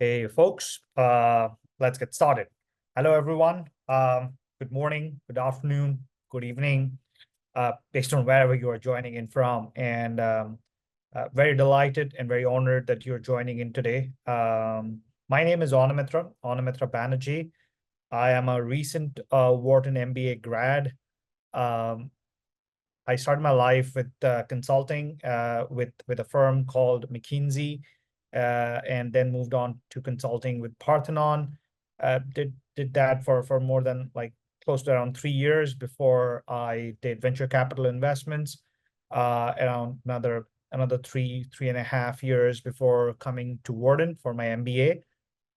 Hey, folks, let's get started. Hello, everyone. Good morning, good afternoon, good evening, based on wherever you are joining in from. And very delighted and very honored that you're joining in today. My name is Anamitra Banerjee. I am a recent Wharton MBA grad. Um, I started my life with consulting with a firm called McKinsey, and then moved on to consulting with Parthenon. Did that for more than like close to around 3 years before I did venture capital investments. Around another three and a half years before coming to Wharton for my MBA.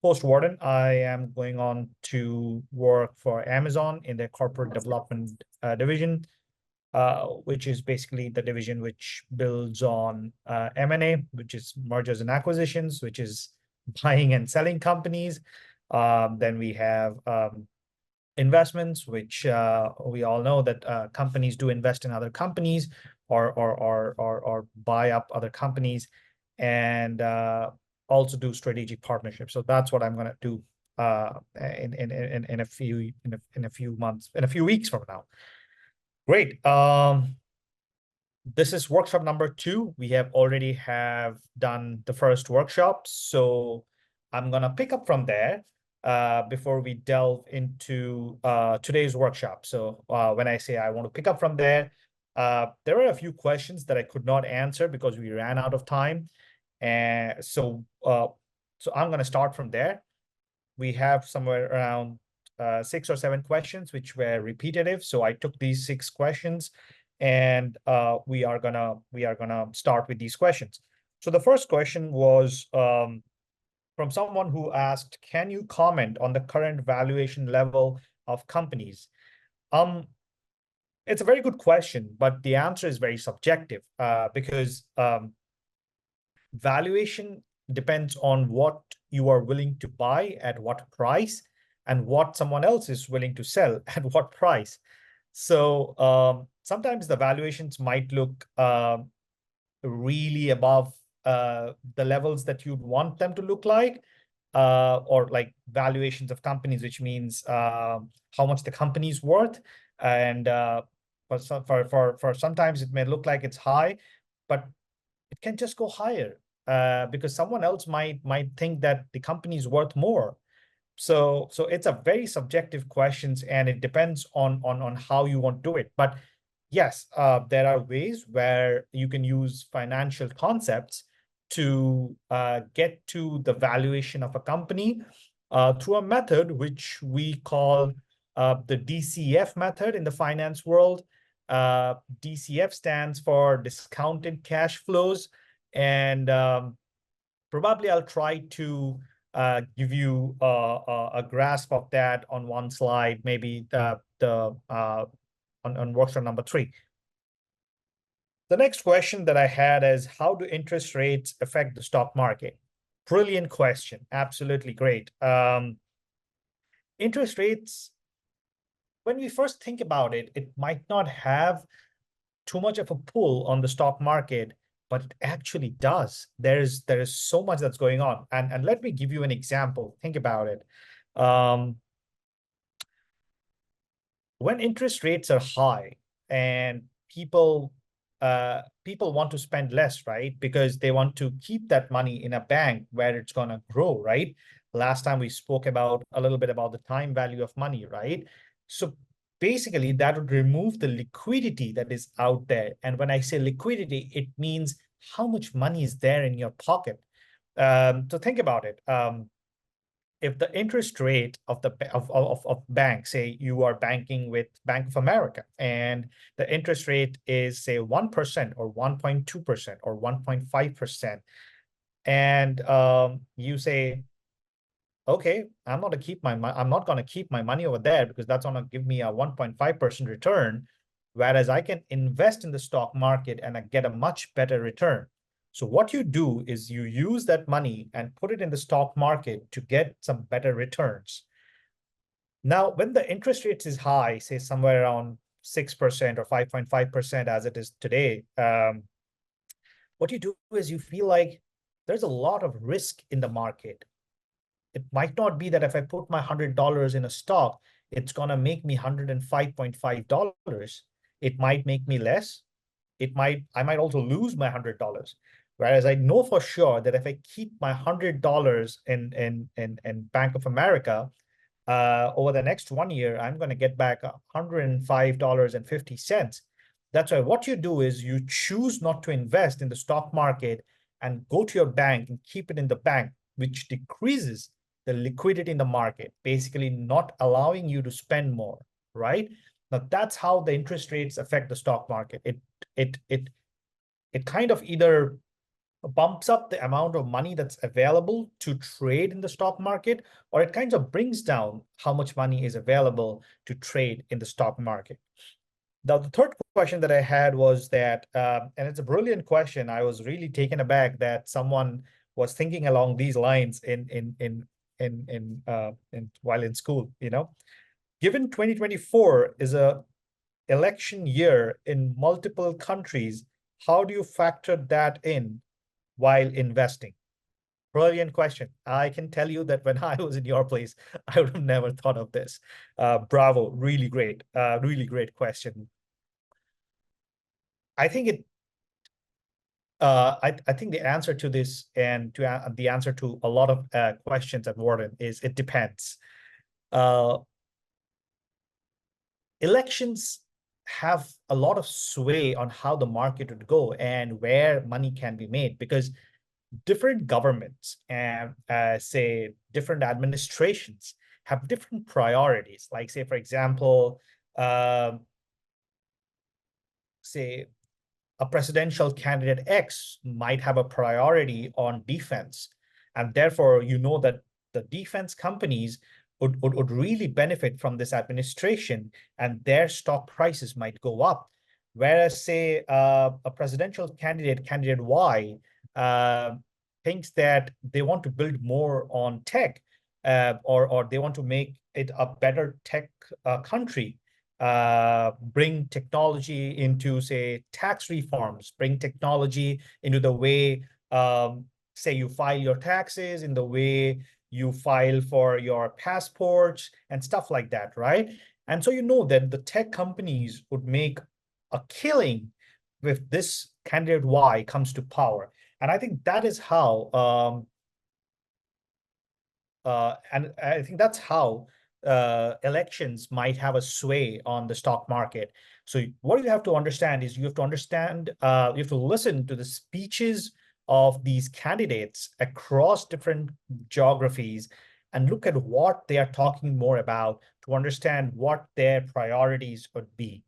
Post Wharton, I am going on to work for Amazon in their corporate development division, which is basically the division which builds on M&A, which is mergers and acquisitions, which is buying and selling companies. Then we have investments, which we all know that companies do invest in other companies or buy up other companies, and also do strategic partnerships. So that's what I'm going to do in a few months, in a few weeks from now. Great. This is workshop number 2. We have already done the first workshop, so I'm gonna pick up from there before we delve into today's workshop. So when I say I want to pick up from there, there are a few questions that I could not answer because we ran out of time, and so I'm gonna start from there. We have somewhere around 6 or 7 questions which were repetitive. So I took these 6 questions, and we are gonna start with these questions. So the first question was from someone who asked, "Can you comment on the current valuation level of companies?" It's a very good question, but the answer is very subjective because valuation depends on what you are willing to buy at what price and what someone else is willing to sell at what price. So sometimes the valuations might look really above the levels that you'd want them to look like, or like valuations of companies, which means how much the company's worth. And for sometimes it may look like it's high, but it can just go higher because someone else might think that the company is worth more. So it's a very subjective questions, and it depends on how you want to do it. But yes, there are ways where you can use financial concepts to get to the valuation of a company through a method which we call the DCF method in the finance world. DCF stands for discounted cash flows, and probably I'll try to give you a grasp of that on one slide, maybe on workshop number 3. The next question that I had is, how do interest rates affect the stock market? Brilliant question. Absolutely great. Interest rates, when we first think about it, it might not have too much of a pull on the stock market, but it actually does. There is so much that's going on. And let me give you an example. Think about it. When interest rates are high and people want to spend less, right? Because they want to keep that money in a bank where it's going to grow, right? Last time we spoke about a little bit about the time value of money, right? So basically that would remove the liquidity that is out there. And when I say liquidity, it means how much money is there in your pocket. So think about it. If the interest rate of the bank, say you are banking with Bank of America, and the interest rate is say 1% or 1.2% or 1.5%, and you say, okay, I'm not going to keep my money over there because that's going to give me a 1.5% return, whereas I can invest in the stock market and I get a much better return. So what you do is you use that money and put it in the stock market to get some better returns. Now, when the interest rate is high, say somewhere around 6% or 5.5% as it is today, what you do is you feel like there's a lot of risk in the market. It might not be that if I put my $100 in a stock, it's going to make me $105.5. It might make me less. I might also lose my $100. Whereas I know for sure that if I keep my $100 in Bank of America, over the next 1 year, I'm going to get back $105.50. That's why what you do is you choose not to invest in the stock market and go to your bank and keep it in the bank, which decreases the liquidity in the market, basically not allowing you to spend more, right? Now that's how the interest rates affect the stock market. It kind of either bumps up the amount of money that's available to trade in the stock market, or it kind of brings down how much money is available to trade in the stock market. Now, the third question that I had was that, and it's a brilliant question. I was really taken aback that someone was thinking along these lines while in school. Given 2024 is a election year in multiple countries, how do you factor that in while investing? Brilliant question. I can tell you that when I was in your place, I would have never thought of this. Bravo, really great question. I think I think the answer to this and to the answer to a lot of questions at Wharton is it depends. Elections have a lot of sway on how the market would go and where money can be made, because different governments and say different administrations have different priorities. Like say, for example, say a presidential candidate X might have a priority on defense. And therefore, that the defense companies would really benefit from this administration and their stock prices might go up. Whereas, say, a presidential candidate Y, thinks that they want to build more on tech, or they want to make it a better tech country, bring technology into, say, tax reforms, bring technology into the way, say, you file your taxes, in the way you file for your passports and stuff like that, right? And so that the tech companies would make a killing if this candidate Y comes to power. And I think that is how, and I think that's how elections might have a sway on the stock market. So what you have to understand is you have to listen to the speeches of these candidates across different geographies and look at what they are talking more about to understand what their priorities would be.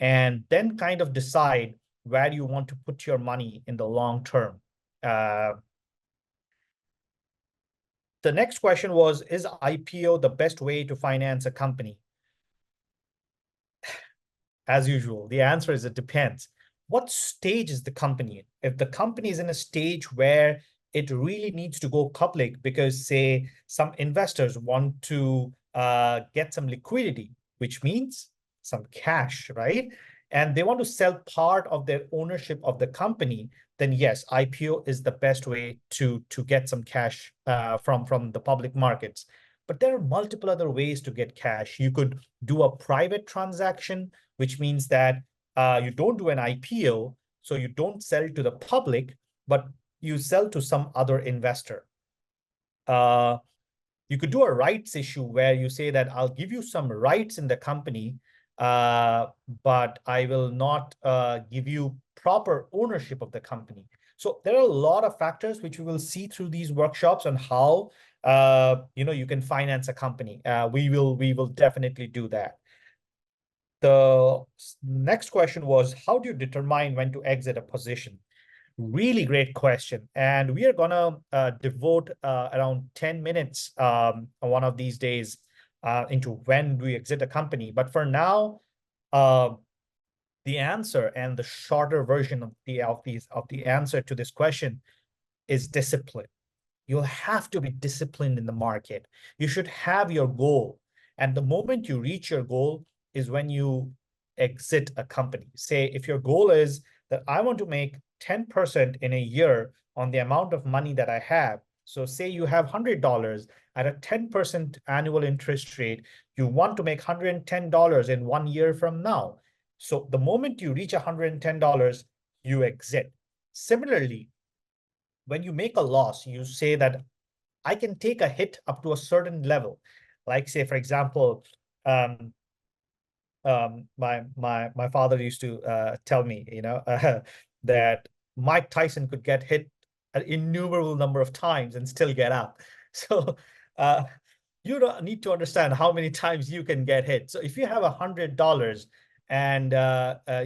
And then kind of decide where you want to put your money in the long term. The next question was, is IPO the best way to finance a company? As usual, the answer is it depends. What stage is the company in? If the company is in a stage where it really needs to go public because, say, some investors want to get some liquidity, which means some cash, right? And they want to sell part of their ownership of the company, then yes, IPO is the best way to get some cash from the public markets. But there are multiple other ways to get cash. You could do a private transaction, which means that you don't do an IPO, so you don't sell to the public, but you sell to some other investor. You could do a rights issue where you say that I'll give you some rights in the company, but I will not give you proper ownership of the company. So there are a lot of factors which we will see through these workshops on how you can finance a company. We will definitely do that. The next question was, how do you determine when to exit a position? Really great question. And we are going to devote around 10 minutes one of these days into when do we exit a company. But for now, the answer and the shorter version of the answer to this question is discipline. You'll have to be disciplined in the market. You should have your goal. And the moment you reach your goal is when you exit a company. Say, if your goal is that I want to make 10% in a year on the amount of money that I have, So say you have $100 at a 10% annual interest rate, you want to make $110 in 1 year from now. So the moment you reach $110, you exit. Similarly, when you make a loss, you say that I can take a hit up to a certain level. Like say, for example, my father used to tell me, that Mike Tyson could get hit an innumerable number of times and still get up. So uh, you don't need to understand how many times you can get hit. So if you have $100 and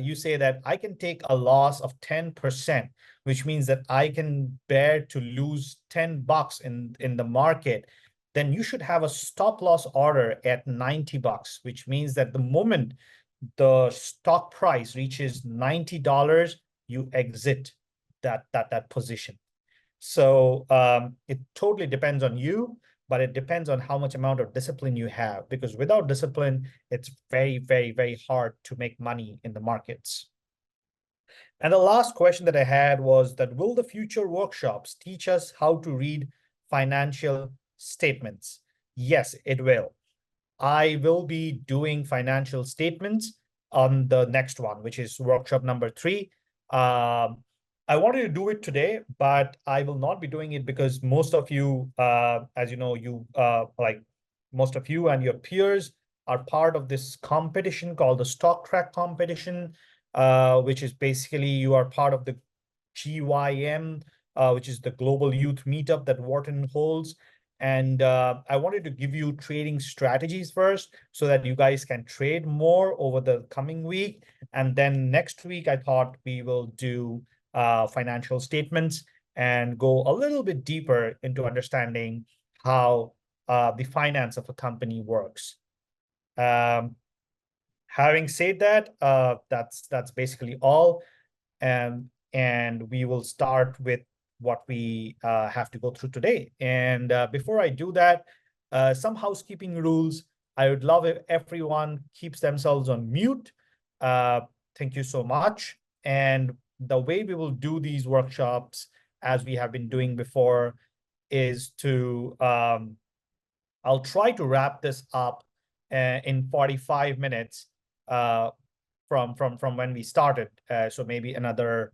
you say that I can take a loss of 10%, which means that I can bear to lose $10 in the market, then you should have a stop loss order at $90, which means that the moment the stock price reaches $90, you exit that position. So it totally depends on you, but it depends on how much amount of discipline you have, because without discipline, it's very, very, very hard to make money in the markets. And the last question that I had was that, will the future workshops teach us how to read financial statements? Yes, it will. I will be doing financial statements on the next one, which is workshop number 3. I wanted to do it today, but I will not be doing it because most of you, as you know, like most of you and your peers are part of this competition called the Stock Track competition, which is basically you are part of the GYM, which is the Global Youth Meetup that Wharton holds. And I wanted to give you trading strategies first so that you guys can trade more over the coming week. And then next week, I thought we will do financial statements and go a little bit deeper into understanding how the finance of a company works. Having said that, that's basically all. And we will start with what we have to go through today. And before I do that, some housekeeping rules. I would love if everyone keeps themselves on mute. Thank you so much. And the way we will do these workshops, as we have been doing before, is to I'll try to wrap this up in 45 minutes from when we started. So maybe another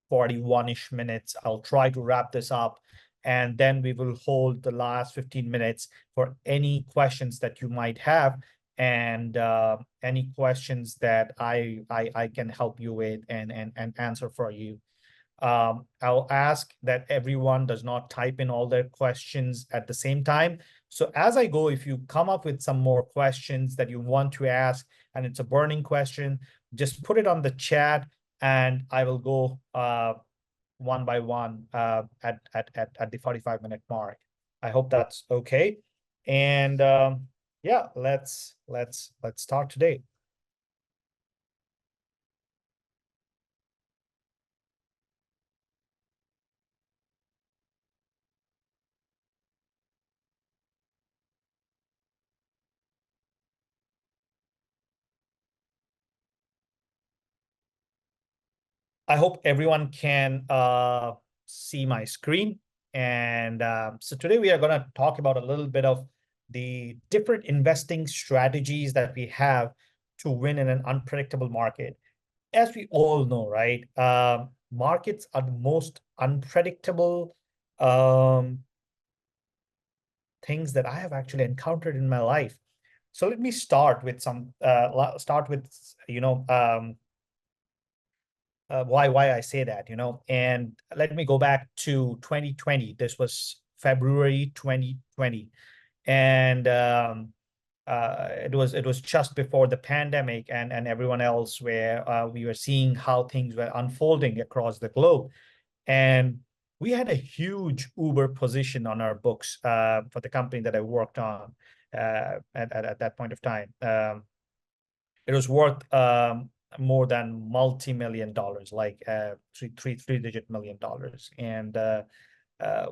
41-ish minutes. I'll try to wrap this up, and then we will hold the last 15 minutes for any questions that you might have, and any questions that I can help you with and answer for you. I'll ask that everyone does not type in all their questions at the same time. So as I go, if you come up with some more questions that you want to ask, and it's a burning question, just put it on the chat, and I will go one by one at the 45-minute mark. I hope that's okay. And yeah, let's start today. I hope everyone can see my screen. And so today we are going to talk about a little bit of the different investing strategies that we have to win in an unpredictable market. As we all know, right? Markets are the most unpredictable things that I have actually encountered in my life. So let me start with why I say that, and let me go back to 2020. This was February 2020, and it was just before the pandemic and everyone else, where we were seeing how things were unfolding across the globe, and we had a huge Uber position on our books for the company that I worked on at that point of time. It was worth more than multi-million dollars, like three-digit million dollars, and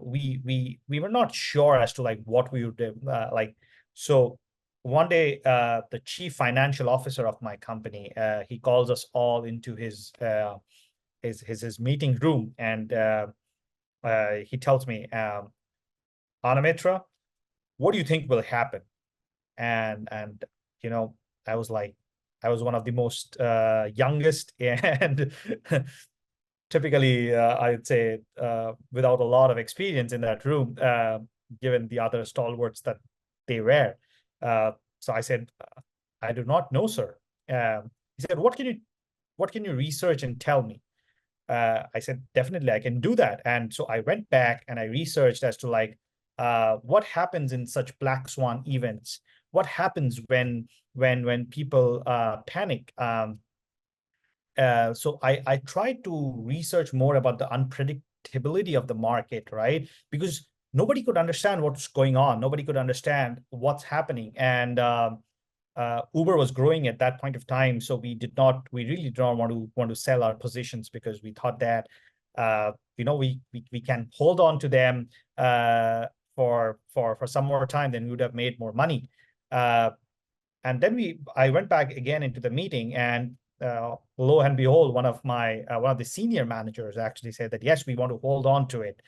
we were not sure as to like what we would do. So one day, the chief financial officer of my company, he calls us all into his meeting room, and he tells me, Anamitra, what do you think will happen? And I was like, I was one of the most youngest and typically, I'd say, without a lot of experience in that room, given the other stalwarts that they were. So I said, I do not know, sir. He said, what can you research and tell me? I said, definitely, I can do that. And so I went back and I researched as to like, what happens in such black swan events? What happens when people panic? So I tried to research more about the unpredictability of the market, right? Because nobody could understand what's going on. Nobody could understand what's happening. And Uber was growing at that point of time. So we really did not want to sell our positions because we thought that, we can hold on to them for some more time, then we would have made more money. And then I went back again into the meeting, and lo and behold, one of the senior managers actually said that yes, we want to hold on to it,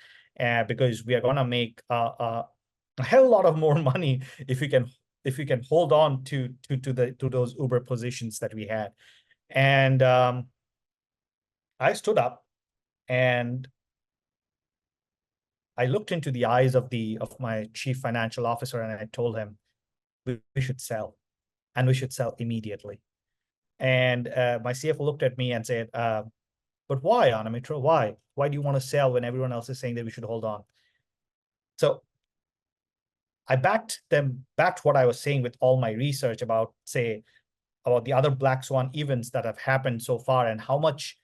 because we are going to make a hell lot of more money if we can hold on to those Uber positions that we had. And I stood up and I looked into the eyes of my chief financial officer, and I told him we should sell, and we should sell immediately. And my CFO looked at me and said, but why, Anamitra? Why? Why do you want to sell when everyone else is saying that we should hold on? So I backed what I was saying with all my research about the other black swan events that have happened so far, and how much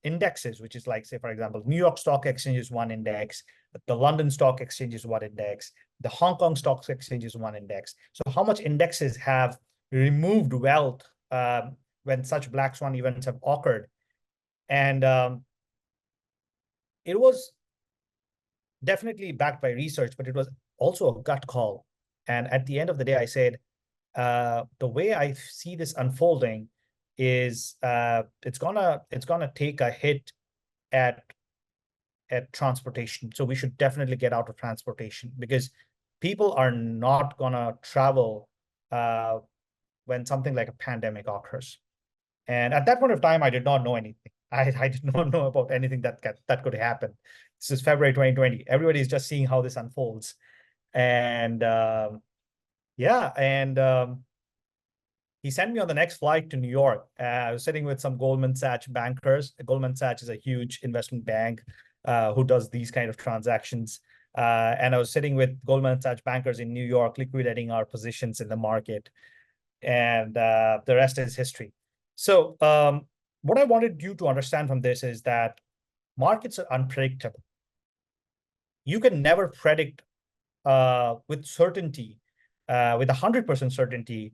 indexes, which is like, say, for example, New York Stock Exchange is one index, the London Stock Exchange is one index, the Hong Kong Stock Exchange is one index. So how much indexes have removed wealth when such black swan events have occurred. And it was definitely backed by research, but it was also a gut call. And at the end of the day, I said, the way I see this unfolding is it's gonna take a hit at transportation. So we should definitely get out of transportation, because people are not gonna travel when something like a pandemic occurs. And at that point of time, I did not know anything. I did not know about anything that could happen. This is February 2020. Everybody is just seeing how this unfolds. And yeah, and he sent me on the next flight to New York. I was sitting with some Goldman Sachs bankers. Goldman Sachs is a huge investment bank who does these kind of transactions. And I was sitting with Goldman Sachs bankers in New York, liquidating our positions in the market. And the rest is history. So what I wanted you to understand from this is that markets are unpredictable. You can never predict with certainty, with 100% certainty,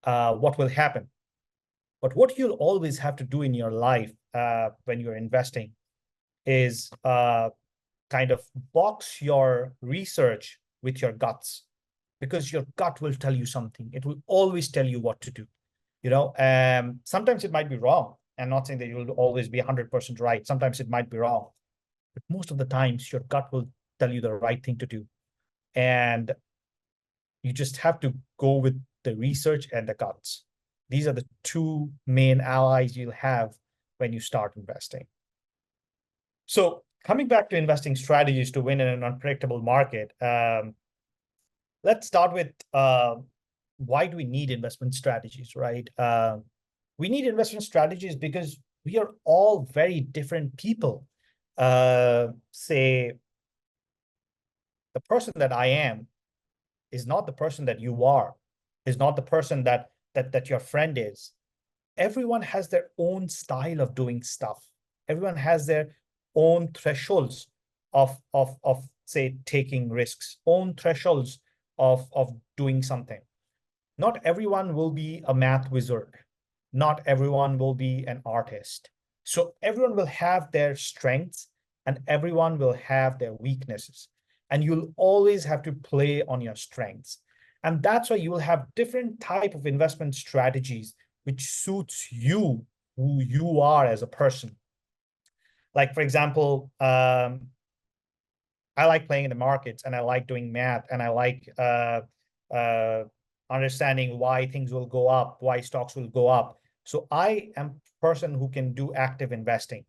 what will happen. But what you'll always have to do in your life when you're investing is kind of box your research with your guts, because your gut will tell you something. It will always tell you what to do. Sometimes it might be wrong. I'm not saying that you will always be 100% right. Sometimes it might be wrong. But most of the times, your gut will tell you the right thing to do. And you just have to go with the research and the guts. These are the two main allies you'll have when you start investing. So coming back to investing strategies to win in an unpredictable market, let's start with why do we need investment strategies, right? We need investment strategies because we are all very different people. Say, the person that I am is not the person that you are, is not the person that your friend is. Everyone has their own style of doing stuff. Everyone has their own thresholds of say taking risks, own thresholds of doing something. Not everyone will be a math wizard. Not everyone will be an artist. So everyone will have their strengths and everyone will have their weaknesses. And you'll always have to play on your strengths. And that's why you will have different type of investment strategies which suits you, who you are as a person. Like, for example, I like playing in the markets, and I like doing math, and I like uh, understanding why things will go up, why stocks will go up. So I am a person who can do active investing.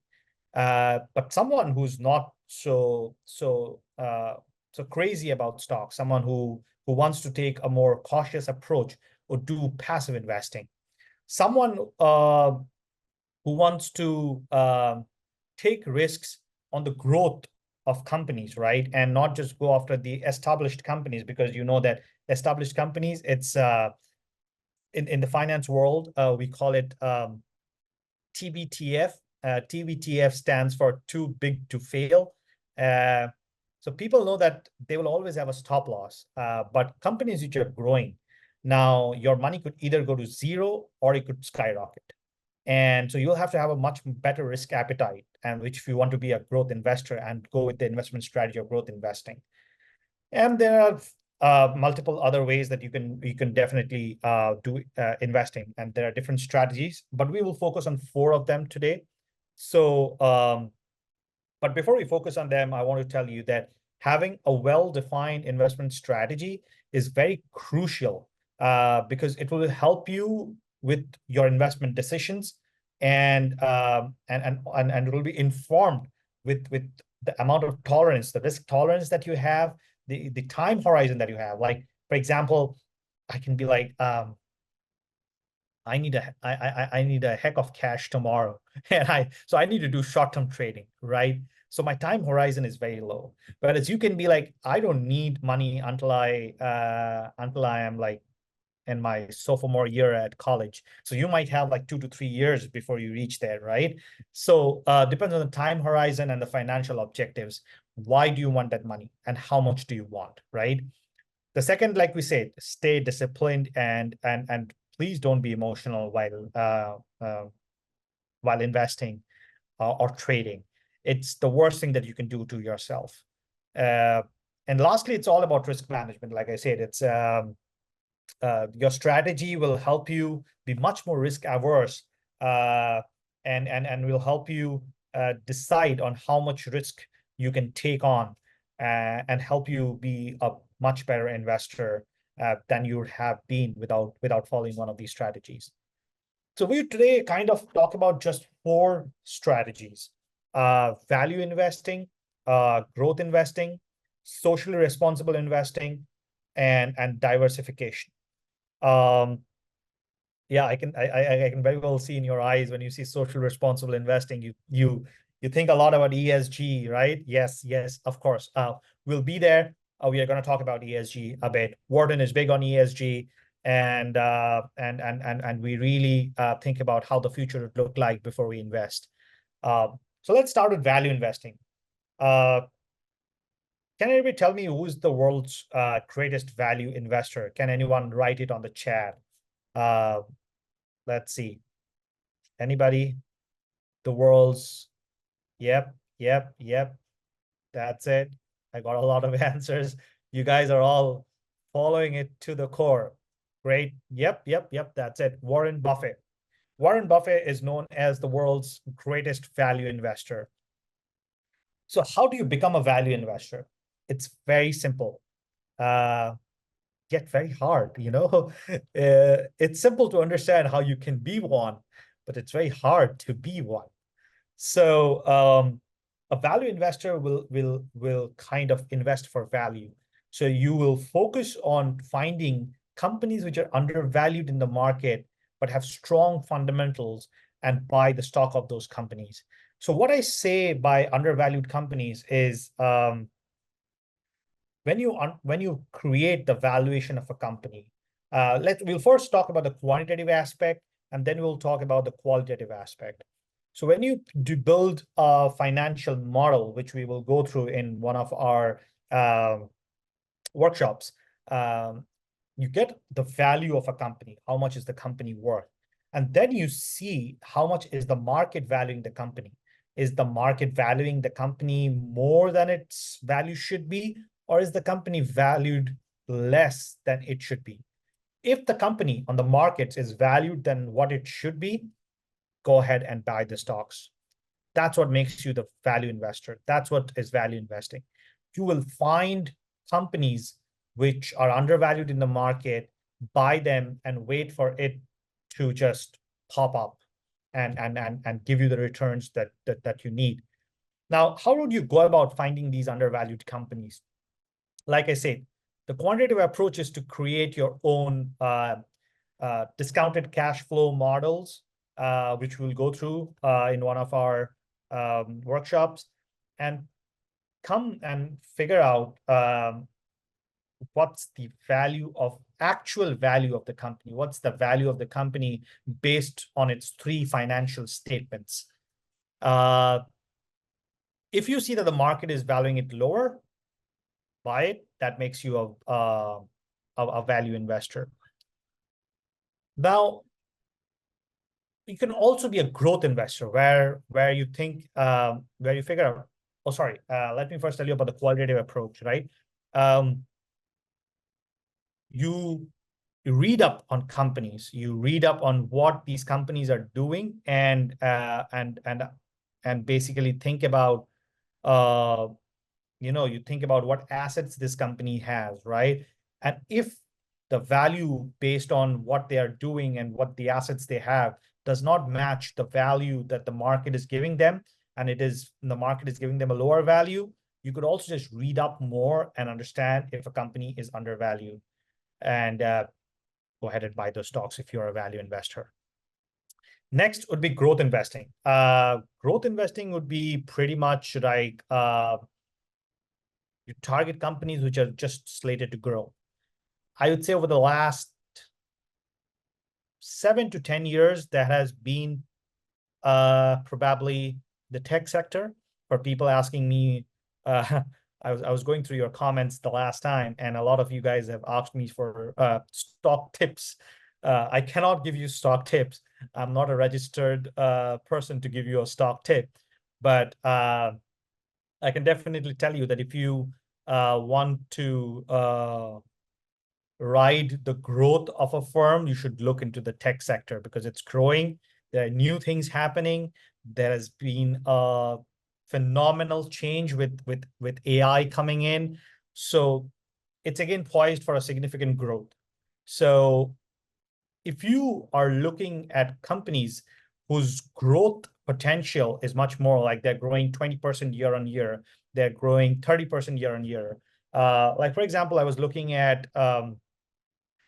But someone who's not so crazy about stocks, someone who wants to take a more cautious approach or do passive investing, someone who wants to take risks on the growth of companies, right? And not just go after the established companies, because you know that established companies, it's in the finance world, we call it TBTF. TBTF stands for too big to fail. So people know that they will always have a stop loss, but companies which are growing, now your money could either go to zero or it could skyrocket. And so you'll have to have a much better risk appetite, and which if you want to be a growth investor and go with the investment strategy of growth investing. And there are multiple other ways that you can definitely do investing, and there are different strategies, but we will focus on 4 of them today. So, but before we focus on them, I want to tell you that having a well-defined investment strategy is very crucial, because it will help you with your investment decisions, and it will be informed with the amount of tolerance, the risk tolerance that you have, the time horizon that you have. Like, for example, I can be like, I need a heck of cash tomorrow, and I need to do short-term trading, right? So my time horizon is very low. Whereas you can be like, I don't need money until I am like in my sophomore year at college. So you might have like 2 to 3 years before you reach there, right? So depends on the time horizon and the financial objectives. Why do you want that money, and how much do you want, right? The second, like we said, stay disciplined, and please don't be emotional while investing or trading. It's the worst thing that you can do to yourself. And lastly, it's all about risk management. Like I said, it's your strategy will help you be much more risk averse, and will help you decide on how much risk you can take on, and help you be a much better investor than you would have been without following one of these strategies. So we today kind of talk about just 4 strategies: value investing, growth investing, socially responsible investing, and diversification. Yeah, I can very well see in your eyes when you see social responsible investing, you think a lot about ESG, right? Yes, of course. We'll be there. We are going to talk about ESG a bit. Wharton is big on ESG, and we really think about how the future would look like before we invest. So let's start with value investing. Can anybody tell me who's the world's greatest value investor? Can anyone write it on the chat? Let's see. Anybody? The world's, yep. That's it. I got a lot of answers. You guys are all following it to the core. Great. Yep. That's it. Warren Buffett. Warren Buffett is known as the world's greatest value investor. So how do you become a value investor? It's very simple. Yet very hard, you know. It's simple to understand how you can be one, but it's very hard to be one. So a value investor will kind of invest for value. So you will focus on finding companies which are undervalued in the market but have strong fundamentals, and buy the stock of those companies. So what I say by undervalued companies is, when you create the valuation of a company, we'll first talk about the quantitative aspect, and then we'll talk about the qualitative aspect. So when you build a financial model, which we will go through in one of our workshops, you get the value of a company. How much is the company worth? And then you see how much is the market valuing the company. Is the market valuing the company more than its value should be, or is the company valued less than it should be? If the company on the markets is valued than what it should be, go ahead and buy the stocks. That's what makes you the value investor. That's what is value investing. you will find companies which are undervalued in the market, buy them and wait for it to just pop up and give you the returns that you need. Now, how would you go about finding these undervalued companies? Like I said, the quantitative approach is to create your own discounted cash flow models, which we'll go through in one of our workshops, and come and figure out what's the actual value of the company, what's the value of the company based on its 3 financial statements. If you see that the market is valuing it lower, buy it. That makes you a value investor. Now, you can also be a growth investor where you think where you figure out. Oh, sorry. Let me first tell you about the qualitative approach, right? You read up on companies, you read up on what these companies are doing, and basically think about you think about what assets this company has, right? And if the value based on what they are doing and what the assets they have does not match the value that the market is giving them, and the market is giving them a lower value, you could also just read up more and understand if a company is undervalued, and go ahead and buy those stocks if you're a value investor. Next would be growth investing. Growth investing would be pretty much like you target companies which are just slated to grow. I would say over the last 7 to 10 years, that has been probably the tech sector. For people asking me, I was going through your comments the last time, and a lot of you guys have asked me for stock tips. I cannot give you stock tips. I'm not a registered person to give you a stock tip, but I can definitely tell you that if you want to ride the growth of a firm, you should look into the tech sector because it's growing. There are new things happening. There has been a phenomenal change with AI coming in. So it's again poised for a significant growth. So if you are looking at companies whose growth potential is much more like they're growing 20% year on year, they're growing 30% year on year. Like, for example, I was looking at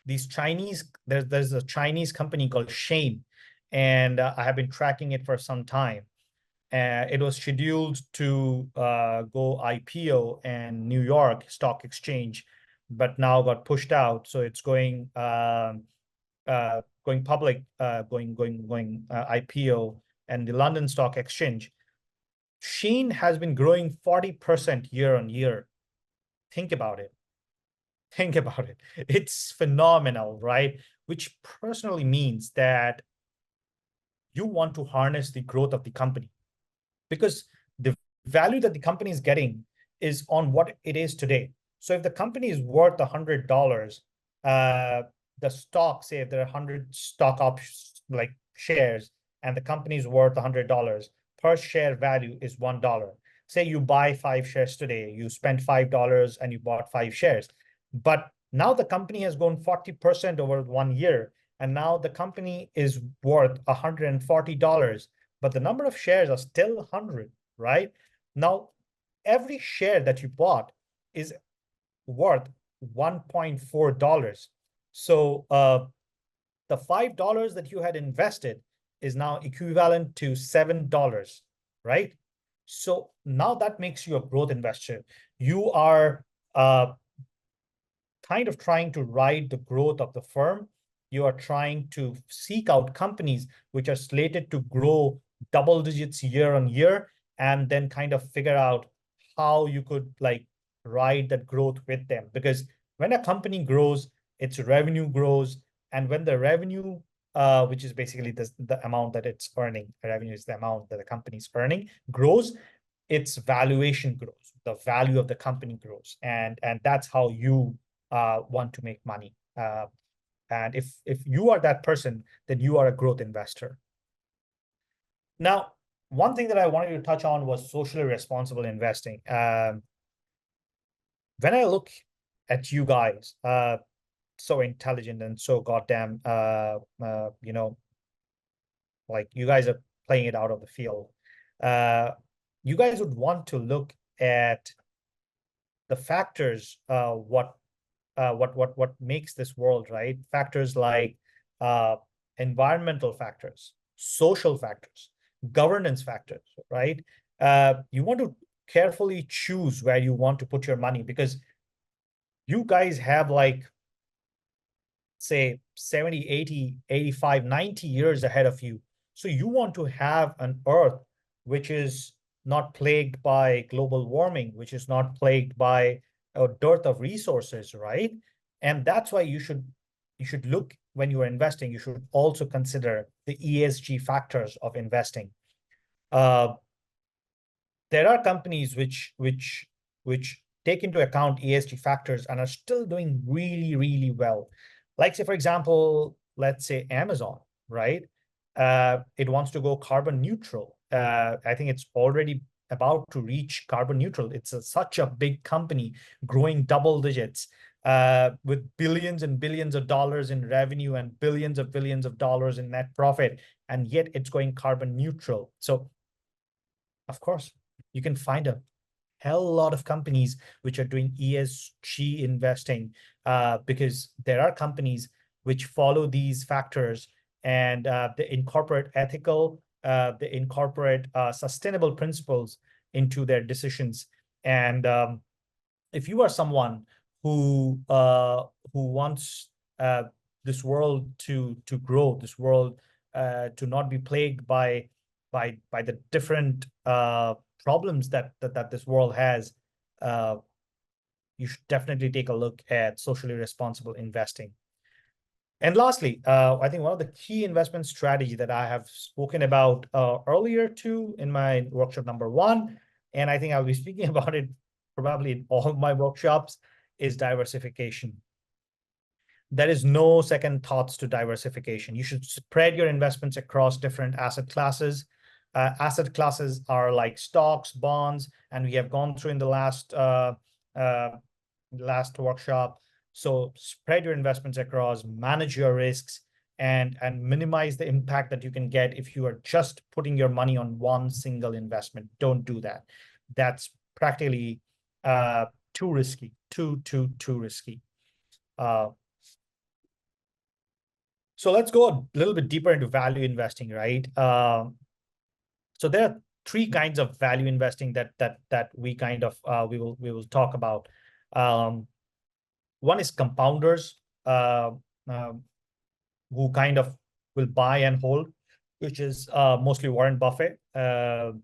these Chinese, there's a Chinese company called Shein, and I have been tracking it for some time. It was scheduled to go IPO in New York Stock Exchange, but now got pushed out. So it's going public, going IPO and the London Stock Exchange. Shein has been growing 40% year on year. Think about it. Think about it. It's phenomenal, right? Which personally means that you want to harness the growth of the company, because the value that the company is getting is on what it is today. So if the company is worth $100, the stock, say if there are 100 stock options like shares, and the company is worth $100, per share value is $1. Say you buy 5 shares today, you spent $5 and you bought 5 shares. But now the company has grown 40% over 1 year, and now the company is worth $140, but the number of shares are still 100, right? Now, every share that you bought is worth $1.4. So the $5 that you had invested is now equivalent to $7, right? So now that makes you a growth investor. You are kind of trying to ride the growth of the firm. You are trying to seek out companies which are slated to grow double digits year on year, and then kind of figure out how you could like ride that growth with them. Because when a company grows, its revenue grows, and when the revenue, which is basically the amount that it's earning, revenue is the amount that the company is earning, grows, its valuation grows, the value of the company grows, and that's how you want to make money. And if you are that person, then you are a growth investor. Now, one thing that I wanted to touch on was socially responsible investing. when I look at you guys, so intelligent and so goddamn, like you guys are playing it out of the field. Uh, you guys would want to look at the factors, what makes this world, right? Factors like uh, environmental factors, social factors, governance factors, right? You want to carefully choose where you want to put your money, because you guys have like, say 70, 80, 85, 90 years ahead of you. So you want to have an earth which is not plagued by global warming, which is not plagued by a dearth of resources, right? And that's why you should look, when you are investing, you should also consider the ESG factors of investing. Uh, there are companies which take into account ESG factors and are still doing really, really well. Like, say, for example, let's say Amazon, right? It wants to go carbon neutral. I think it's already about to reach carbon neutral. It's such a big company, growing double digits, with billions and billions of dollars in revenue and billions of dollars in net profit, and yet it's going carbon neutral. So, of course, you can find a hell lot of companies which are doing ESG investing, because there are companies which follow these factors, and they incorporate ethical, they incorporate sustainable principles into their decisions. And if you are someone who wants this world to grow, this world to not be plagued by the different problems that this world has, uh, you should definitely take a look at socially responsible investing. And lastly, I think one of the key investment strategy that I have spoken about earlier too in my workshop number 1, and I think I'll be speaking about it probably in all of my workshops, is diversification. There is no second thoughts to diversification. You should spread your investments across different asset classes. Asset classes are like stocks, bonds, and we have gone through in the last workshop. So spread your investments across, manage your risks, and minimize the impact that you can get if you are just putting your money on one single investment. Don't do that. That's practically too risky, too risky. So let's go a little bit deeper into value investing, right? So there are 3 kinds of value investing that we kind of we will talk about. One is compounders, who kind of will buy and hold, which is mostly Warren Buffett. The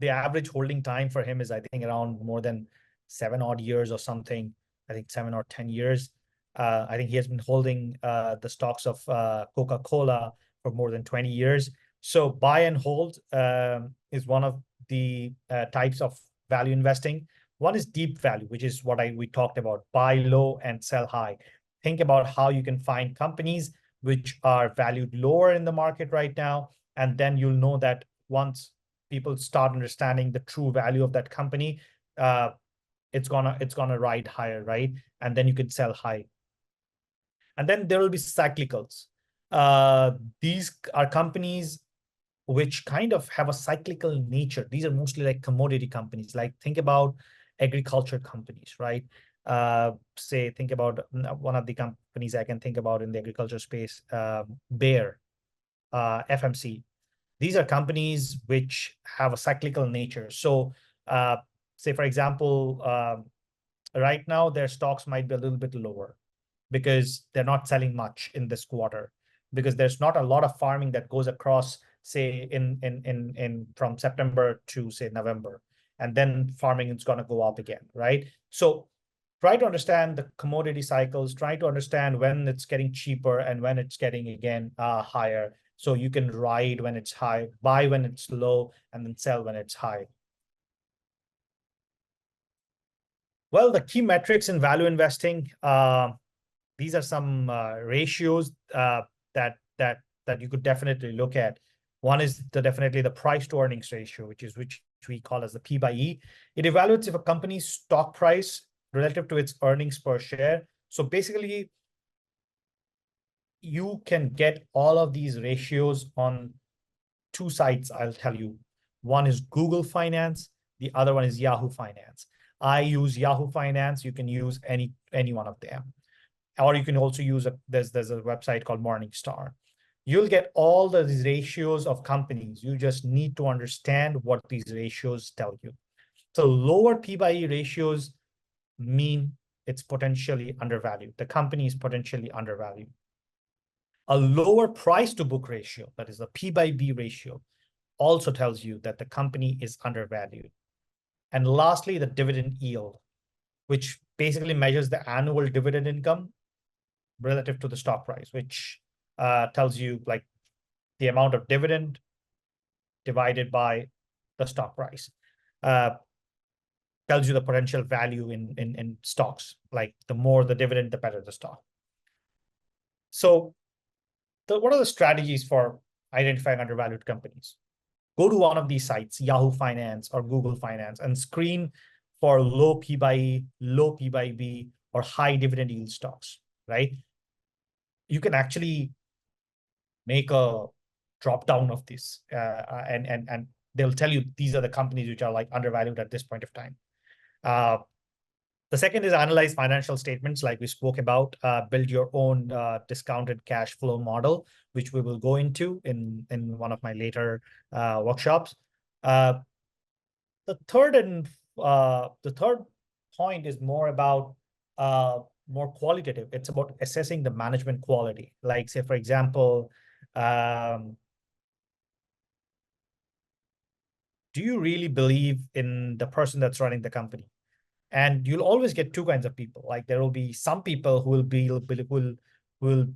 average holding time for him is, I think, around more than 7 odd years or something. I think 7 or 10 years. I think he has been holding the stocks of Coca-Cola for more than 20 years. So buy and hold is one of the types of value investing. One is deep value, which is what we talked about: buy low and sell high. Think about how you can find companies which are valued lower in the market right now, and then you'll know that once people start understanding the true value of that company, it's gonna ride higher, right? And then you can sell high. And then there will be cyclicals. These are companies which kind of have a cyclical nature. These are mostly like commodity companies. Like, think about agriculture companies, right? Say, think about one of the companies I can think about in the agriculture space, Bayer, FMC. These are companies which have a cyclical nature. So, say, for example, right now their stocks might be a little bit lower because they're not selling much in this quarter, because there's not a lot of farming that goes across, say, in from September to, say, November, and then farming is going to go up again, right? So try to understand the commodity cycles, try to understand when it's getting cheaper and when it's getting again higher, so you can ride when it's high, buy when it's low, and then sell when it's high. Well, the key metrics in value investing, these are some ratios that you could definitely look at. One is definitely the price to earnings ratio, which which we call as the P by E. It evaluates if a company's stock price relative to its earnings per share. So basically, you can get all of these ratios on two sites, I'll tell you. One is Google Finance, the other one is Yahoo Finance. I use Yahoo Finance. You can use any one of them. Or you can also use there's a website called Morningstar. You'll get all these ratios of companies. You just need to understand what these ratios tell you. So lower P by E ratios mean it's potentially undervalued. The company is potentially undervalued. A lower price to book ratio, that is the P by B ratio, also tells you that the company is undervalued. And lastly, the dividend yield, which basically measures the annual dividend income relative to the stock price, which tells you like the amount of dividend divided by the stock price. Tells you the potential value in stocks. Like the more the dividend, the better the stock. So what are the strategies for identifying undervalued companies? Go to one of these sites, Yahoo Finance or Google Finance, and screen for low P by E, low P by B, or high dividend yield stocks, right? You can actually make a drop down of this, and they'll tell you these are the companies which are like undervalued at this point of time. The second is analyze financial statements, like we spoke about. Build your own discounted cash flow model, which we will go into in one of my later workshops. The third point is more about more qualitative. It's about assessing the management quality. Like, say, for example, do you really believe in the person that's running the company? And you'll always get two kinds of people. Like there will be some people who will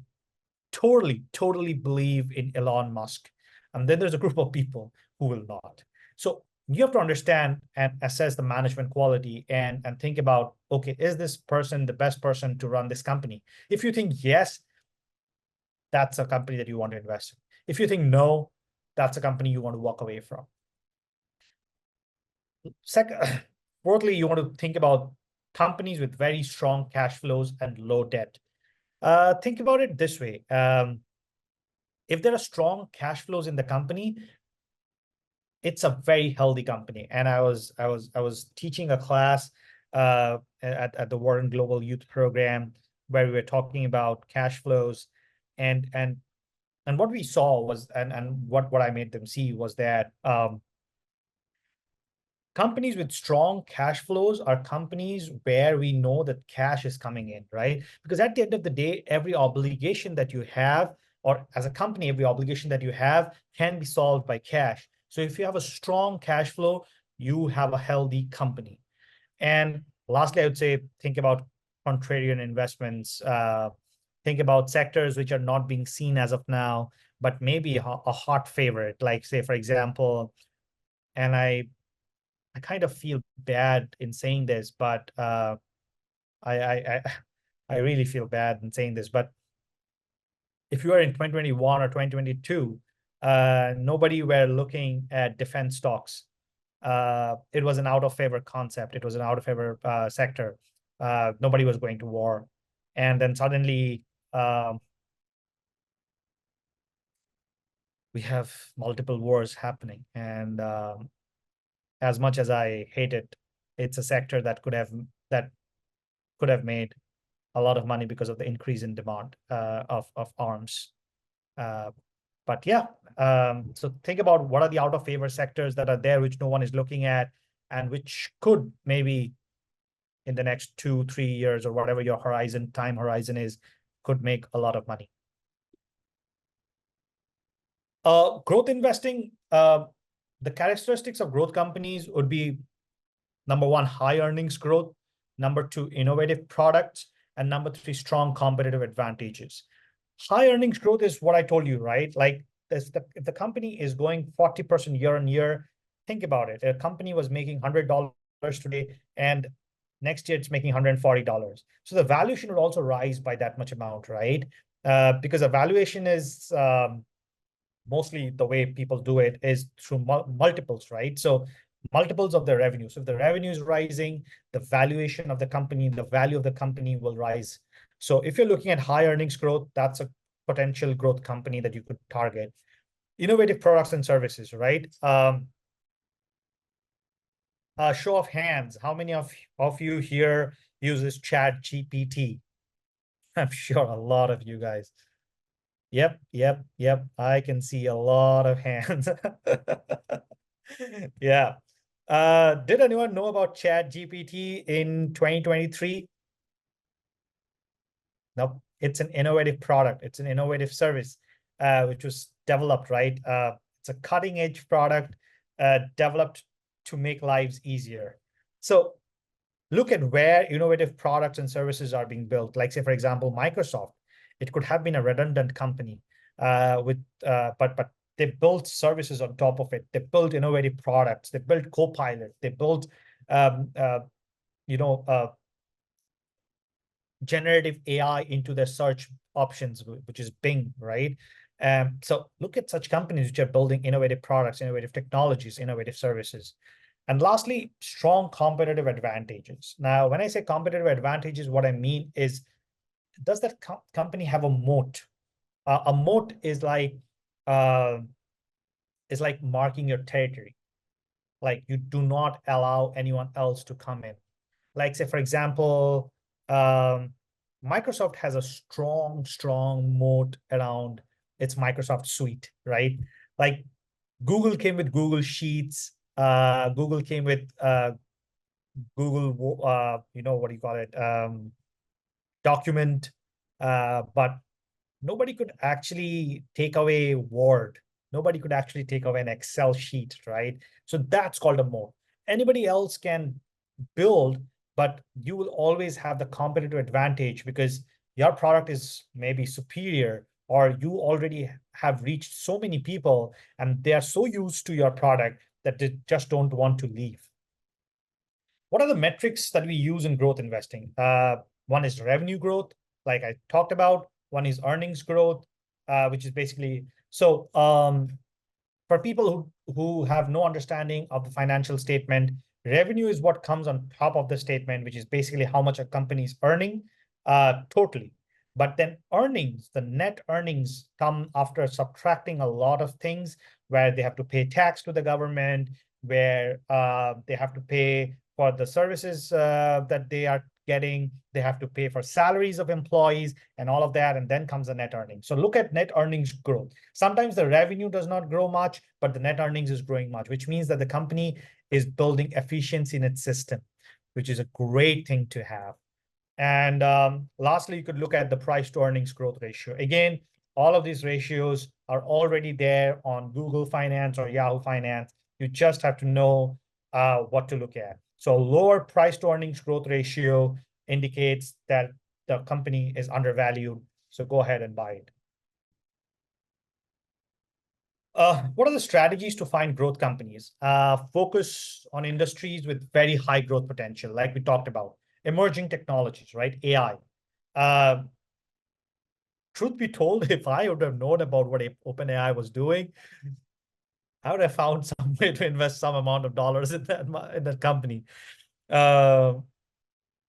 totally believe in Elon Musk. And then there's a group of people who will not. So you have to understand and assess the management quality and think about, okay, is this person the best person to run this company? If you think yes, that's a company that you want to invest in. If you think no, that's a company you want to walk away from. Fourthly, you want to think about companies with very strong cash flows and low debt. Think about it this way. If there are strong cash flows in the company, it's a very healthy company. And I was teaching a class at the Wharton Global Youth Program where we were talking about cash flows, and what we saw was, and what I made them see was that companies with strong cash flows are companies where we know that cash is coming in, right? Because at the end of the day, every obligation that you have, or as a company, every obligation that you have can be solved by cash. So if you have a strong cash flow, you have a healthy company. And lastly, I would say, think about contrarian investments. Think about sectors which are not being seen as of now, but maybe a hot favorite, like, say, for example, and I kind of feel bad in saying this, but I really feel bad in saying this. But if you are in 2021 or 2022, nobody were looking at defense stocks. It was an out of favor concept. It was an out of favor sector. Nobody was going to war, and then suddenly we have multiple wars happening, and as much as I hate it, it's a sector that could have made a lot of money because of the increase in demand of arms. But yeah, so think about what are the out of favor sectors that are there, which no one is looking at, and which could maybe in the next 2-3 years or whatever your time horizon is, could make a lot of money. Growth investing, the characteristics of growth companies would be, number one, high earnings growth, number two, innovative products, and number three, strong competitive advantages. High earnings growth is what I told you, right? Like if the company is going 40% year on year, think about it. A company was making $100 today, and next year it's making $140. So the valuation would also rise by that much amount, right? Because the valuation is mostly the way people do it is through multiples, right? So multiples of the revenue. So if the revenue is rising, the valuation of the company, the value of the company will rise. So if you're looking at high earnings growth, that's a potential growth company that you could target. Innovative products and services, right? Show of hands, how many of you here uses Chat GPT? I'm sure a lot of you guys. Yep, yep, yep. I can see a lot of hands. Yeah. Did anyone know about Chat GPT in 2023? Nope. It's an innovative product. It's an innovative service, which was developed, right? It's a cutting edge product, developed to make lives easier. So look at where innovative products and services are being built. Like say, for example, Microsoft. It could have been a redundant company, but they built services on top of it. They built innovative products. They built Copilot. They built, um, uh, you know, generative AI into their search options, which is Bing, right? So look at such companies which are building innovative products, innovative technologies, innovative services. And lastly, strong competitive advantages. Now, when I say competitive advantages, what I mean is, does that company have a moat? A moat uh, is like marking your territory. Like you do not allow anyone else to come in. Like say, for example, Microsoft has a strong moat around its Microsoft suite, right? Like Google came with Google Sheets. Google came with Google, what do you call it? Document. But nobody could actually take away Word. Nobody could actually take away an Excel sheet, right? So that's called a moat. Anybody else can build, but you will always have the competitive advantage because your product is maybe superior, or you already have reached so many people and they are so used to your product that they just don't want to leave. What are the metrics that we use in growth investing? One is revenue growth, like I talked about. One is earnings growth, which is basically for people who have no understanding of the financial statement, revenue is what comes on top of the statement, which is basically how much a company is earning totally. But then earnings, the net earnings, come after subtracting a lot of things, where they have to pay tax to the government, where they have to pay for the services that they are getting, they have to pay for salaries of employees and all of that, and then comes the net earnings. So look at net earnings growth. Sometimes the revenue does not grow much, but the net earnings is growing much, which means that the company is building efficiency in its system, which is a great thing to have. And lastly, you could look at the price to earnings growth ratio. Again, all of these ratios are already there on Google Finance or Yahoo Finance. You just have to know what to look at. So lower price to earnings growth ratio indicates that the company is undervalued. So go ahead and buy it. What are the strategies to find growth companies? Focus on industries with very high growth potential, like we talked about. Emerging technologies, right? AI. Uh, Truth be told, if I would have known about what OpenAI was doing, I would have found some way to invest some amount of dollars in that company. Uh,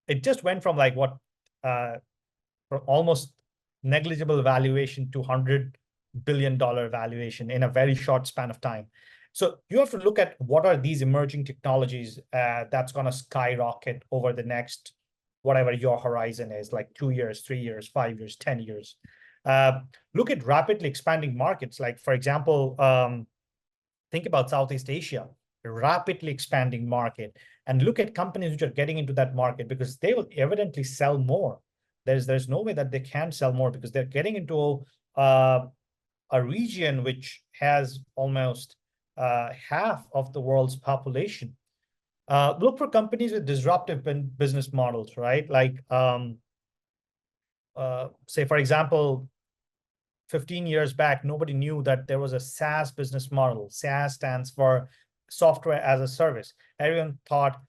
it just went from like what from almost negligible valuation to $100 billion valuation in a very short span of time. So you have to look at what are these emerging technologies that's going to skyrocket over the next whatever your horizon is, like 2 years, 3 years, 5 years, 10 years. Look at rapidly expanding markets. Like, for example, think about Southeast Asia, a rapidly expanding market, and look at companies which are getting into that market because they will evidently sell more. There's no way that they can sell more because they're getting into a region which has almost half of the world's population. Look for companies with disruptive business models, right? Like, say, for example, 15 years back, nobody knew that there was a SaaS business model. SaaS stands for software as a service. Everyone thought,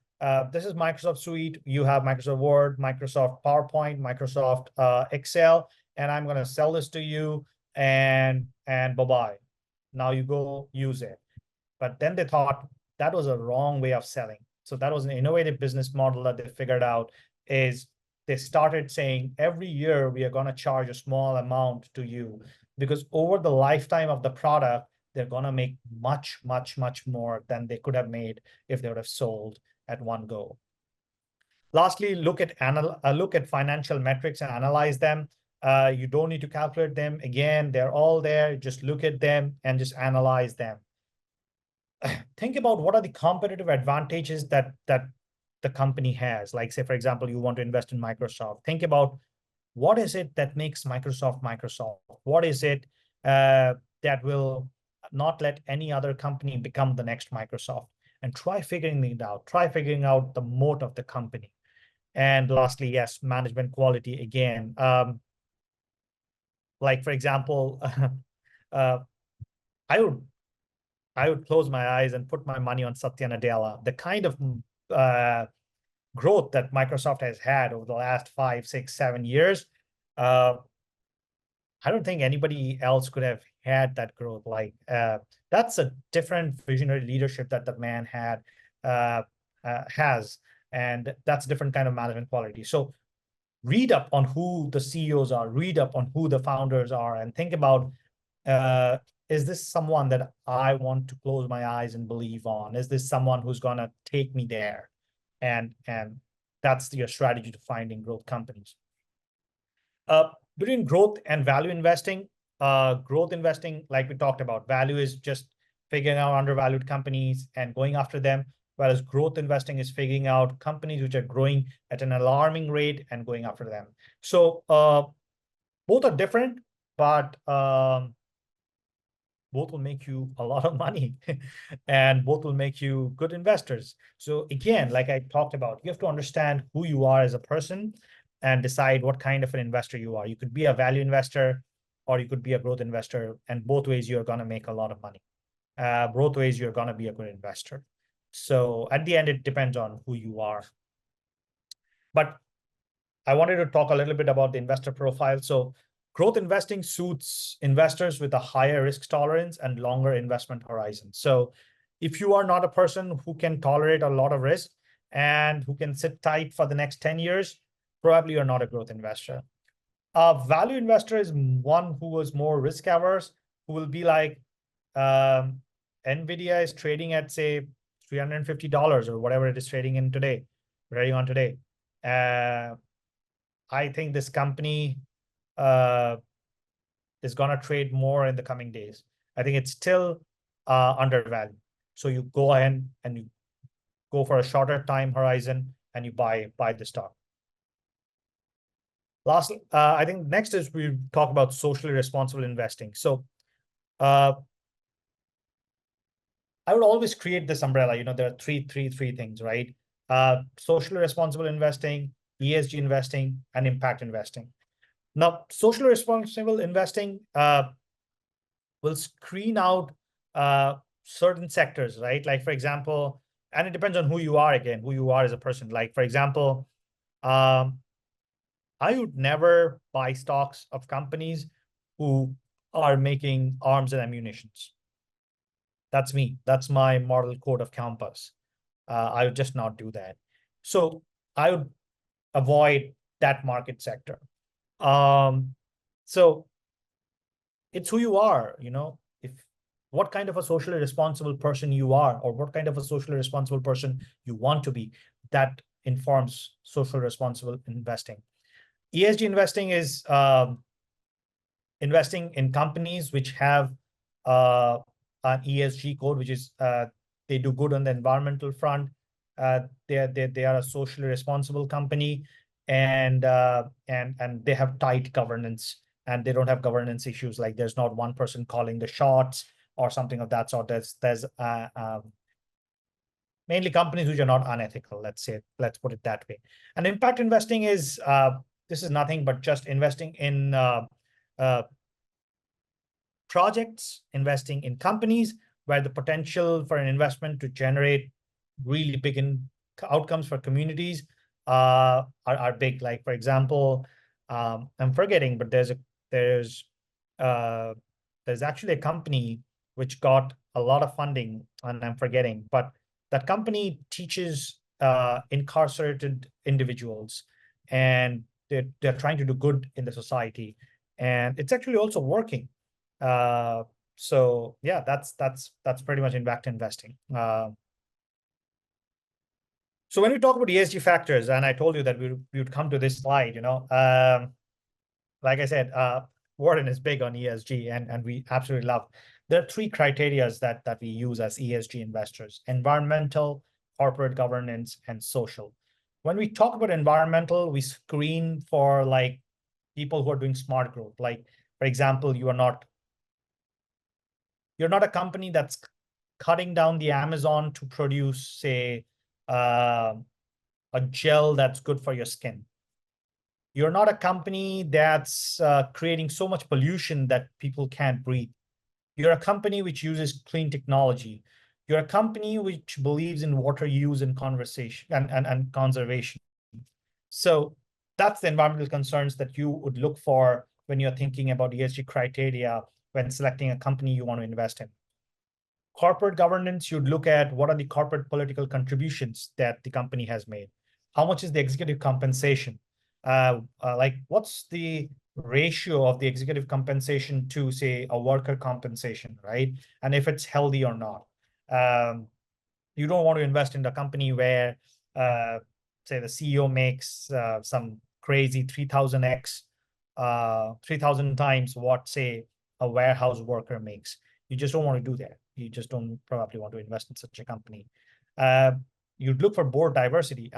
this is Microsoft Suite. You have Microsoft Word, Microsoft PowerPoint, Microsoft Excel, and I'm going to sell this to you, and bye-bye. Now you go use it. But then they thought that was a wrong way of selling. So that was an innovative business model that they figured out. Is they started saying every year we are going to charge a small amount to you, because over the lifetime of the product, they're going to make much, much, much more than they could have made if they would have sold at one go. Lastly, look at financial metrics and analyze them. You don't need to calculate them. Again, they're all there. Just look at them and just analyze them. Think about what are the competitive advantages that the company has. Like, say, for example, you want to invest in Microsoft. Think about what is it that makes Microsoft Microsoft? What is it that will not let any other company become the next Microsoft? And try figuring it out. Try figuring out the moat of the company. And lastly, yes, management quality again. Like, for example, I would close my eyes and put my money on Satya Nadella. The kind of growth that Microsoft has had over the last 5, 6, 7 years, I don't think anybody else could have had that growth. Like, that's a different visionary leadership that the man has, and that's a different kind of management quality. So read up on who the CEOs are, read up on who the founders are, and think about, is this someone that I want to close my eyes and believe on? Is this someone who's going to take me there? And that's your strategy to finding growth companies. Between growth and value investing, like we talked about, value is just figuring out undervalued companies and going after them, whereas growth investing is figuring out companies which are growing at an alarming rate and going after them. So both are different, but both will make you a lot of money and both will make you good investors. So again, like I talked about, you have to understand who you are as a person and decide what kind of an investor you are. You could be a value investor or you could be a growth investor, and both ways you're going to make a lot of money. Both ways you're going to be a good investor. So at the end, it depends on who you are. But I wanted to talk a little bit about the investor profile. So growth investing suits investors with a higher risk tolerance and longer investment horizon. So if you are not a person who can tolerate a lot of risk and who can sit tight for the next 10 years, probably you're not a growth investor. A value investor is one who is more risk averse, who will be like, NVIDIA is trading at, say, $350 or whatever it is trading on today. I think this company is going to trade more in the coming days. I think it's still undervalued. So you go ahead and you go for a shorter time horizon and you buy the stock. Last, I think next is we talk about socially responsible investing. So I would always create this umbrella. You know, there are three things, right? Socially responsible investing, ESG investing, and impact investing. Now, socially responsible investing will screen out certain sectors, right? Like, for example, and it depends on who you are, again, who you are as a person. Like, for example, I would never buy stocks of companies who are making arms and ammunitions. That's me. That's my moral code of compass. I would just not do that. So I would avoid that market sector. So it's who you are, you know, what kind of a socially responsible person you are, or what kind of a socially responsible person you want to be, that informs social responsible investing. ESG investing is investing in companies which have an ESG code, which is they do good on the environmental front. They are a socially responsible company, and they have tight governance, and they don't have governance issues. Like, there's not one person calling the shots or something of that sort. There's mainly companies which are not unethical. Let's put it that way. And impact investing is this is nothing but just investing in projects, investing in companies where the potential for an investment to generate really big outcomes for communities are big. Like, for example, I'm forgetting, but there's actually a company which got a lot of funding, and I'm forgetting, but that company teaches incarcerated individuals, and they're trying to do good in the society, and it's actually also working. So yeah, that's pretty much impact investing. So when we talk about ESG factors, and I told you that we would come to this slide, like I said, Warren is big on ESG, and we absolutely love. There are three criterias that we use as ESG investors: environmental, corporate governance, and social. When we talk about environmental, we screen for like people who are doing smart growth. Like, for example, you're not a company that's cutting down the Amazon to produce, say, a gel that's good for your skin. You're not a company that's creating so much pollution that people can't breathe. You're a company which uses clean technology. You're a company which believes in water use and conversation and conservation. So that's the environmental concerns that you would look for when you're thinking about ESG criteria when selecting a company you want to invest in. Corporate governance, you'd look at what are the corporate political contributions that the company has made. How much is the executive compensation? Like what's the ratio of the executive compensation to, say, a worker compensation, right? And if it's healthy or not. You don't want to invest in a company where, say, the CEO makes some crazy 3000x, 3000 times what, say, a warehouse worker makes. You just don't want to do that. You just don't probably want to invest in such a company. You'd look for board diversity.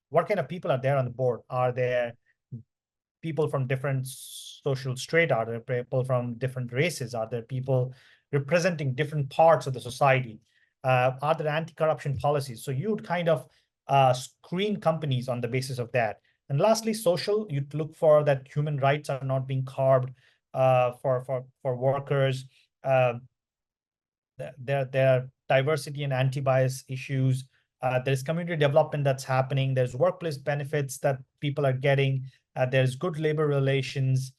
What kind of people are there on the board? Are there people from different social strata? Are there people from different races? Are there people representing different parts of the society? Are there anti-corruption policies? So you'd kind of screen companies on the basis of that. And lastly, social, you'd look for that human rights are not being carved for workers. There are diversity and anti-bias issues. There's community development that's happening. There's workplace benefits that people are getting. There's good labor relations.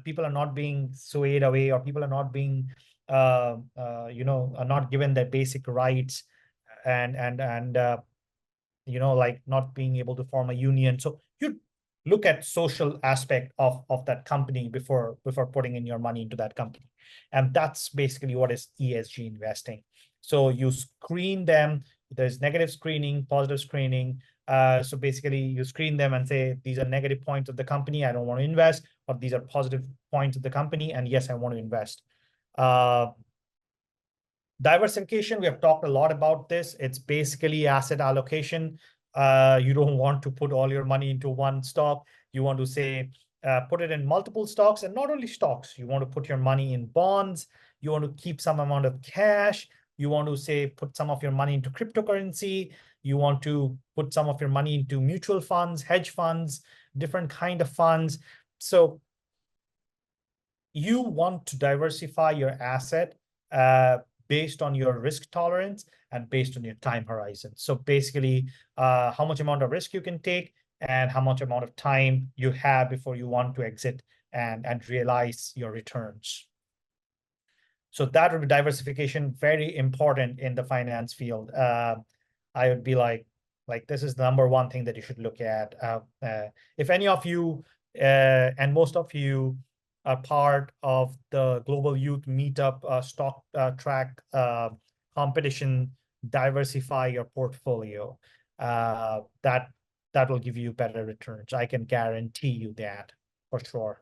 People are not being swayed away, or people are not being, are not given their basic rights, and like not being able to form a union. So you look at social aspect of that company before putting in your money into that company. And that's basically what is ESG investing. So you screen them. There's negative screening, positive screening. So basically you screen them and say, these are negative points of the company, I don't want to invest, or these are positive points of the company, and yes, I want to invest. Diversification, we have talked a lot about this. It's basically asset allocation. You don't want to put all your money into one stock. You want to, say, put it in multiple stocks, and not only stocks. You want to put your money in bonds. You want to keep some amount of cash. You want to, say, put some of your money into cryptocurrency. You want to put some of your money into mutual funds, hedge funds, different kind of funds. So you want to diversify your asset based on your risk tolerance and based on your time horizon. So basically, how much amount of risk you can take and how much amount of time you have before you want to exit and realize your returns. So that would be diversification, very important in the finance field. I would be like this is the number one thing that you should look at. If any of you, and most of you, are part of the Global Youth Meetup stock track competition, diversify your portfolio. That will give you better returns. I can guarantee you that for sure.